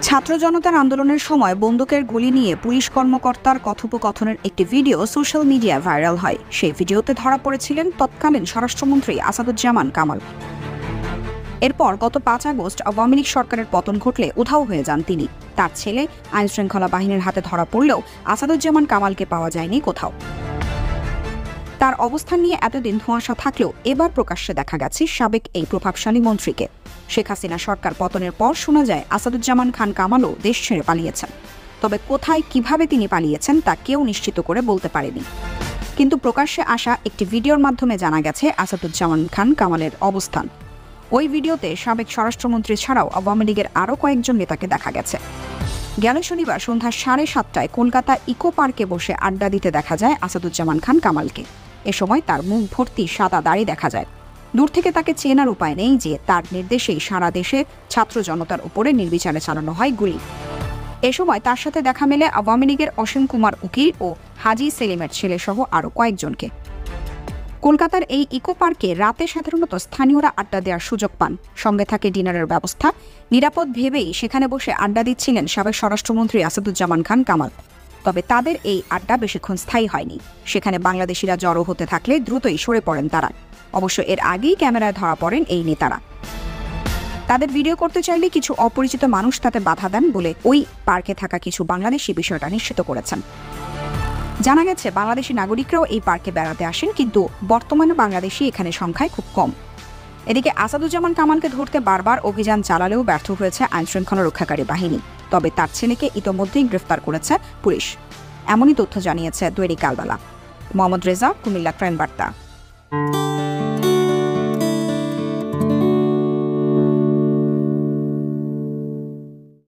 ছাত্র জনতার আন্দোলনের সময় বন্দুকের গুলি নিয়ে পুলিশ কর্মকর্তার কথোপকথনের একটি ভিডিও সোশ্যাল মিডিয়ায় ভাইরাল হয়। সেই ভিডিওতে ধরা পড়েছিলেন তৎকালীন স্বরাষ্ট্রমন্ত্রী আসাদুজ্জামান কামাল। এরপর গত ৫ আগস্ট আওয়ামী লীগ সরকারের পতন ঘটলে উধাও হয়ে যান তিনি। তার ছেলে আইনশৃঙ্খলা বাহিনীর হাতে ধরা পড়লেও আসাদুজ্জামান কামালকে পাওয়া যায়নি কোথাও। তার অবস্থান নিয়ে এতদিন ধোঁয়াশা থাকলেও এবার প্রকাশ্যে দেখা গেছে সাবেক এই প্রভাবশালী মন্ত্রীকে। শেখ হাসিনা সরকার পতনের পর শোনা যায় আসাদুজ্জামান খান কামালও দেশ ছেড়ে পালিয়েছেন। তবে কোথায় কিভাবে তিনি পালিয়েছেন তা কেউ নিশ্চিত করে বলতে পারেনি। কিন্তু প্রকাশ্যে আসা একটি ভিডিওর মাধ্যমে জানা গেছে আসাদুজ্জামান খান কামালের অবস্থান। ওই ভিডিওতে সাবেক স্বরাষ্ট্রমন্ত্রী ছাড়াও আওয়ামী লীগের আরও কয়েকজন নেতাকে দেখা গেছে। গেল শনিবার সন্ধ্যা 7:30টায় কলকাতা ইকো পার্কে বসে আড্ডা দিতে দেখা যায় আসাদুজ্জামান খান কামালকে। এ সময় তার মুখ ভর্তি সাদা দাড়ি দেখা যায়। দূর থেকে তাকে চেনার উপায় নেই যে তার নির্দেশেই সারা দেশে ছাত্র জনতার উপরে নির্বিচারে চালানো হয় গুলি। এ সময় তার সাথে দেখা মেলে আওয়ামী লীগের অসীম কুমার উকিল ও হাজি সেলিমের ছেলেসহ আরও কয়েকজনকে। কলকাতার এই ইকো পার্কে রাতে সাধারণত স্থানীয়রা আড্ডা দেওয়ার সুযোগ পান। সঙ্গে থাকে ডিনারের ব্যবস্থা। নিরাপদ ভেবেই সেখানে বসে আড্ডা দিচ্ছিলেন সাবেক স্বরাষ্ট্রমন্ত্রী আসাদুজ্জামান খান কামাল। তবে তাদের এই আড্ডা বেশিক্ষণ স্থায়ী হয়নি। সেখানে বাংলাদেশিরা জড়ো হতে থাকলে দ্রুতই সরে পড়েন তারা। অবশ্য এর আগেই ক্যামেরায় ধরা পড়েন এই নেতারা। তাদের ভিডিও করতে চাইলে কিছু অপরিচিত মানুষ তাতে বাধা দেন বলে ওই পার্কে থাকা কিছু বাংলাদেশি বিষয়টা নিশ্চিত করেছেন। জানা গেছে বাংলাদেশি নাগরিকরাও এই পার্কে বেড়াতে আসেন, কিন্তু বর্তমানে বাংলাদেশি এখানে সংখ্যায় খুব কম। এদিকে আসাদুজ্জামান কামালকে ধরতে বারবার অভিযান চালালেও ব্যর্থ হয়েছে আইনশৃঙ্খলা রক্ষাকারী বাহিনী। তবে তার ছেলেকে ইতোমধ্যেই গ্রেফতার করেছে পুলিশ। এমনই তথ্য জানিয়েছে দৈনিক কালবেলা। মোহাম্মদ রেজা, কুমিল্লা ক্রাইম বার্তা।